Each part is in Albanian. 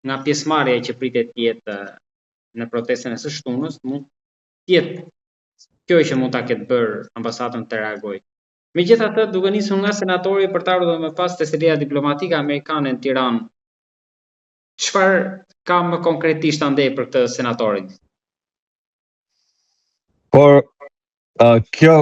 nga pjesëmarrja që pritet të jetë në protestën e së shtunës, mund të jetë kjo që mund ta ketë bërë ambasadën të reagojë. Megjithatë, duke nisur nga senatori për të ardhur më pas teselia diplomatike amerikane në Tiranë, çfarë ka më konkretisht ande për këtë senatorin? Por kjo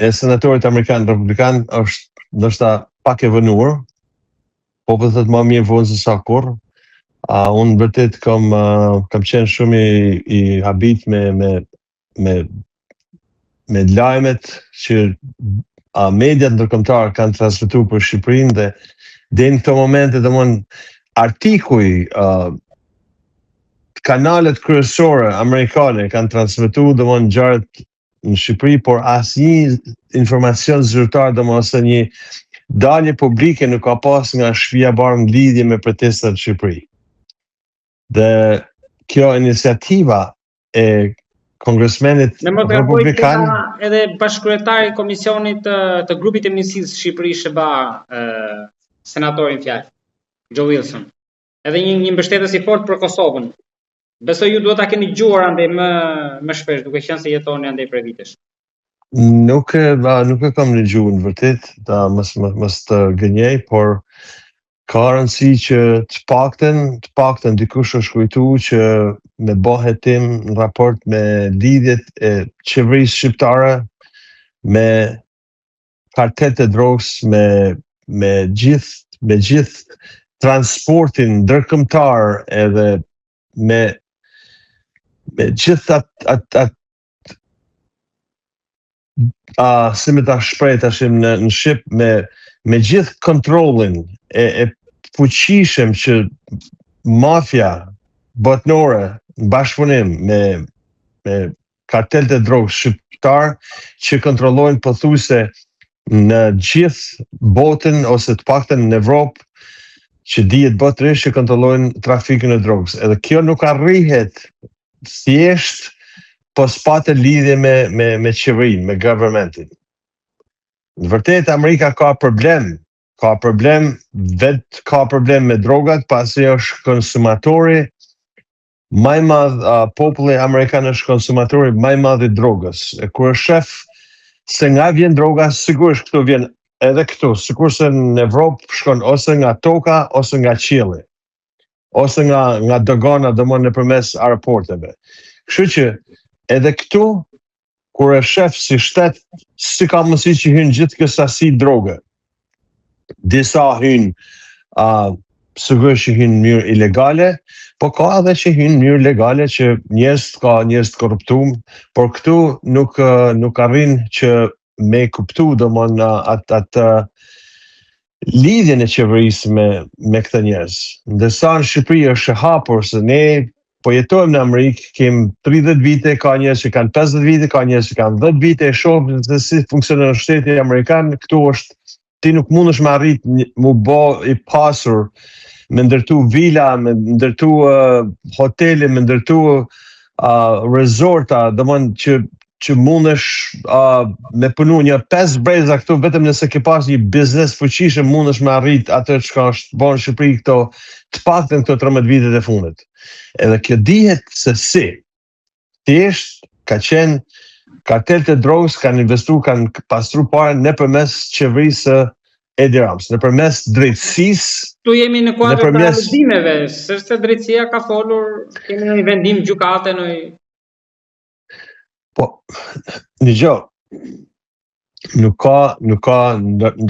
e senatorit amerikan republikan është ndoshta pak e vënuar, po po thot më mirë vonë se sa kurrë. Unë vërtet kam qenë shumë i habit me lajmet që mediat ndërkombëtar kanë transmetuar për Shqipërinë dhe deri në këto momente domthon artikuj kanalet kryesore amerikane kanë transmetuar domthon ngjarjet në Shqipëri, por asnjë informacion zyrtar domthon ose një dalje publike nuk ka pas nga Shtëpia e Bardhë në lidhje me protestat në Shqipëri. Dhe kjo iniciativa e kongresmenit republikan edhe bashkëkryetari i komisionit të grupit të ministrisë Shqipëri SHBA, senatorin fjalë, Joe Wilson. Edhe një mbështetës i fortë për Kosovën. Besoj ju duhet ta keni dëgjuar ande më shpesh, duke qenë se jetoni ande prej vitesh. Nuk e kam dëgjuar në vërtet, mos të gënjej, por ka rëndësi që të paktën dikush është kujtuar që me bohetim në raport me lidhjet e qeverisë shqiptare me kartelet e drogës, me gjithë transportin ndërkombëtar edhe me gjithë atë si me ta shpreh tashim në Shqip, me gjithë kontrollin e fuqishëm që mafia botnore në bashkëpunim me kartelet e drogës shqiptar që kontrollojnë pothuajse në gjithë botën ose të paktën në Evropë, që dihet botërisht që kontrollojnë trafikun e drogës. Edhe kjo nuk arrihet thjesht po s'patë lidhje me qeverinë, me governmentin. Në vërtet Amerika ka problem me drogat, pasi është konsumatori më i madh, populli amerikan është konsumatori më i madh i drogës. E kur shef se nga vjen droga, sigurisht këtu vjen edhe këtu, sikurse në Evropë shkon ose nga toka ose nga qielli, ose nga dogana domon nëpërmes aeroporteve. Kështu që edhe këtu, kur e shef si shtet, si ka mundësi që hynë gjithë kjo sasi droge. Disa hynë, sigurisht që hynë në mënyrë ilegale, po ka edhe që hynë në mënyrë legale që njerëz të korruptuar, por këtu nuk arrin që me kuptu domon atë lidhjen e qeverisë me këta njerëz. Ndërsa në Shqipëri është e hapur se ne po jetojmë në Amerikë, kem 30 vite, ka njerëz që kanë 50 vite, ka njerëz që kanë 10 vite, e shohim se si funksionon shteti amerikan. Këtu është, ti nuk mundesh me arrit mu bë i pasur, me ndërtu vila, me ndërtu hotele, me ndërtu resorta, domthon që mundesh me punu një 5 breza këtu, vetëm nëse ke pas një biznes fuqishëm mundesh me arrit atë çka është bën në Shqipëri këto të paktën këto 13 vitet e fundit. Edhe kjo dihet se si. Thjesht ka qenë kartelet e drogës kanë investuar, kanë pastruar parë nëpërmes qeverisë Edi Ramës, nëpërmes drejtësisë. Tu jemi në kuadër të vendimeve, s'është drejtësia ka folur, kemi një vendim gjykate në. Po, nuk ka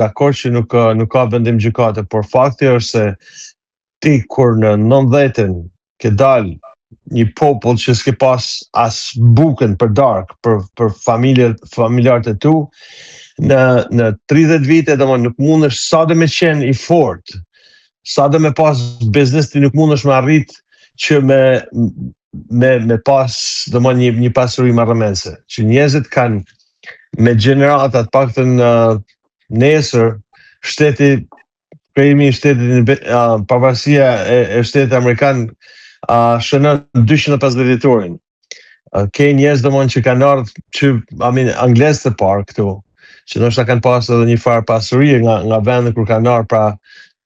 dakord që nuk ka vendim gjykate, por fakti është se ti kur në 90-ën ke dalë një popull që s'ke pas as bukën për darkë, për familjarët e tu, në 30 vite domon nuk mundesh sa dhe me qenë i fortë, sa dhe me pas biznes, ti nuk mundesh me arrit që me pas domon një pasuri marrëmendse, që njerëzit kanë me gjeneratat paktën nesër shteti krimi i shtetit pavarësia e shtetit amerikan shënon 250 vjetorin. Ke njerëz domon që kanë ardhur që anglez të parë këtu, që ndoshta kanë pasur edhe një farë pasurie nga vendi kur kanë ardhur, pra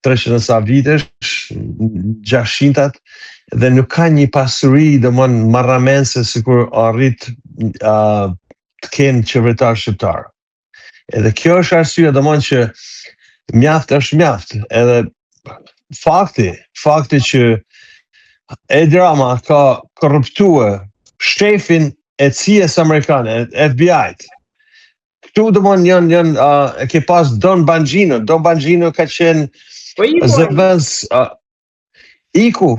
300 sa vitesh, 600-at, dhe nuk ka një pasuri marramense sikur arrit të kenë qeveritar shqiptar. Edhe kjo është arsye që mjaft është mjaft. Edhe fakti që Edi Rama ka korruptuar shefin e CIA-s amerikane, FBI-t. Këtu janë ke pas Don Bongino. Don Bongino ka qenë zëvendës Iku,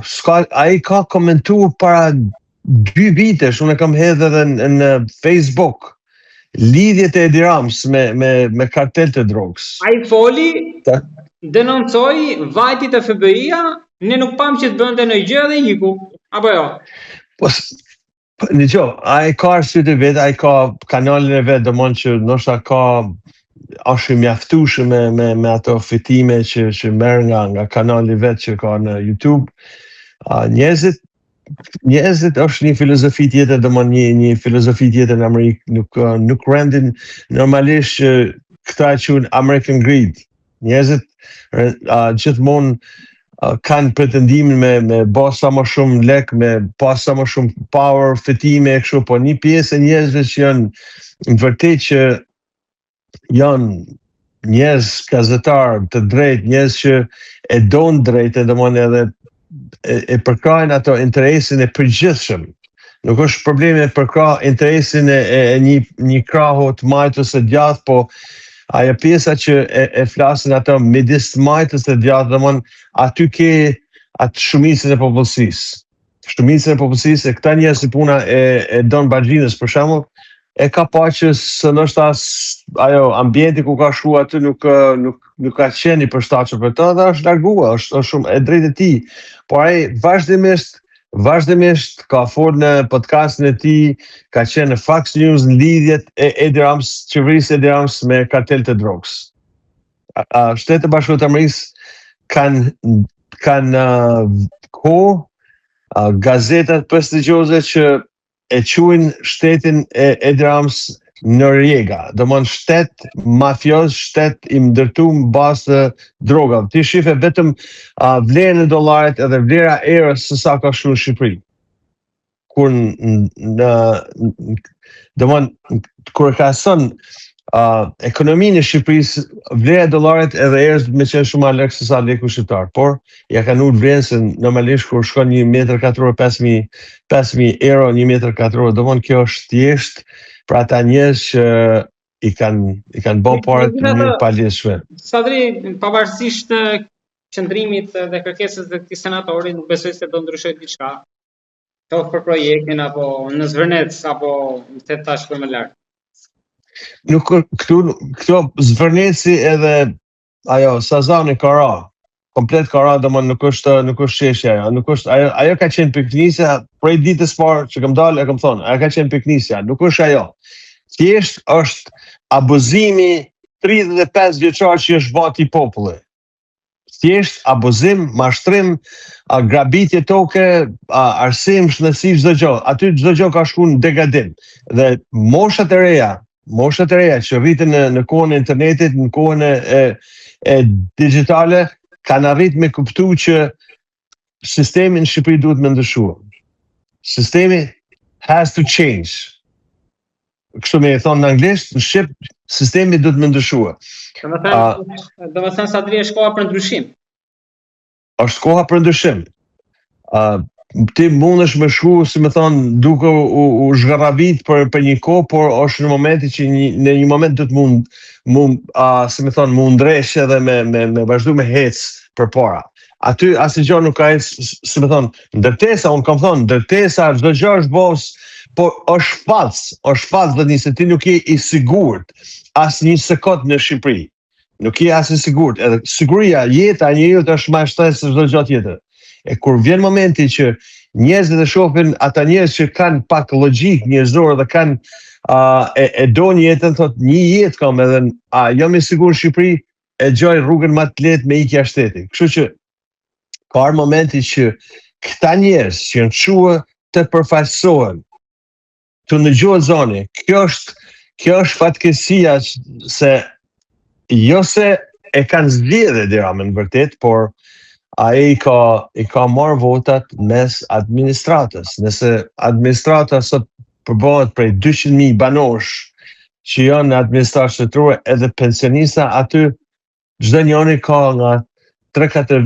ai ka komentuar para 2 vitesh, unë kam hedhë edhe në Facebook, lidhjet e Edi Ramës me kartel të drogës. Ai foli, denoncoi vajtit e FBI-a, ne nuk pam që të bënte në gjë dhe iku, apo jo? Në ai ka arsyet e vet, ai ka kanalin e vet, që ndoshta është i mjaftueshëm me ato fitime që merr nga kanali vet që ka në YouTube. Njerëzit është një filozofi tjetër, një filozofi tjetër në Amerikë, nuk rendin normalisht që këta e quhen American Greed. Njerëzit gjithmonë kanë pretendimin me ba sa më shumë lek, me pas sa më shumë power, fitime e kështu, po një pjesë e njerëzve që janë në vërtet që janë njerëz gazetar të drejt, njerëz që e donë drejt, edhe e përkrajnë ato interesin e përgjithshëm. Nuk është problemi e përkrah interesin e një krahu të majtës së djathtë, po ajo pjesa që e flasin ato midis majtës së djathtë, aty ke atë shumicën e popullsisë. Shumicën e popullsisë, e këta njerëz si puna e Don Bongino's për shembull, e ka pa që së nështë ajo ambienti ku ka shku aty nuk ka qenë i përshtatshëm për të, dhe është largua, është shumë e drejtë e tij. Por ai vazhdimisht ka folur në podcastin e tij, ka qenë në Fox News në lidhjet e Edi Ramës, qeverisë Edi Ramës me kartel të drogës. Shtetet e Bashkuara të Amerikës kanë gazetat prestigjioze që e quajnë shtetin e Edi Ramës Noriega, shtet mafioz, shtet i ndërtuar mbas të drogave. Ti shife vetëm vlerën e dollarit edhe vlera e erës se sa ka shku në Shqipëri. Kur ka thënë ekonominë e Shqipërisë, vlera e dollarit edhe erës me qenë shumë më lek se sa leku shqiptar. Por ja kanë ulur vlerën se normalisht kur shkon 1 metër katror 5.000 euro 1 metër katror, kjo është thjesht për ata njerëz që i kanë bën parë në mënyrë paleshme. Sadri, pavarësisht qëndrimit dhe kërkesës të këtij senatori, nuk besoj se do ndryshojë diçka. Për projektin apo në Zvërnec apo të tash për më lart. Nuk këto Zvërneci edhe ajo Sazani ka ra. Komplet ka ra, nuk është çështja ajo. Ajo ka qenë piknisja prej ditës parë që kam dalë, e kam thonë, ajo ka qenë piknisja, nuk është ajo. Thjesht është abuzimi 35 vjeçar që është vati i popullit. Thjesht abuzim, mashtrim, grabitje toke, arsim, shnetësi, çdo gjë. Aty çdo gjë ka shkuar në degradim. Dhe moshat e reja që rriten në kohën e internetit, në kohën e digjitale, kanë arrit me kuptu që sistemi në Shqipëri duhet me ndryshuar. Sistemi has to change. Kështu me e thonë në anglisht, në Shqip, sistemi duhet me ndryshuar. Do me thënë Sadri është koha për ndryshim. Është koha për ndryshim. Ti mundesh me shku, si me thonë, duke u zhgarravit për një kohë, por është në momenti që në një moment do të si me thonë, mu ndresh edhe me vazhdu me hec për para. Aty asnjë gjë nuk ka, si me thonë, ndërtesa, unë kam thonë, ndërtesa, çdo gjë është bos, por është falc, dhe se ti nuk je i sigurt asnjë sekond në Shqipëri. Nuk je as i sigurt, edhe siguria, jeta e njeriut është më e shtrenjtë se çdo gjë tjetër. E kur vjen momenti që njerëzit e shohin ata njerëz që kanë pak logjik njerëzore dhe kanë e do një jetën, thot një jetë kam edhe jam i sigurt në Shqipëri, e gjoj rrugën më të lehtë me ikja shtetit. Kështu që ka ardhur momenti që këta njerëz që janë çuar të përfaqësohen të ndëgjohet zoni. Kjo është fatkeqësia se jo se e kanë zgjedhë Edi Ramën vërtet, por ai i ka marrë votat mes administratës. Nëse administrata sot përbohet prej 200.000 banorësh që janë në administratë shtetërore edhe pensionista, aty çdo njëri ka nga 3-4 vjet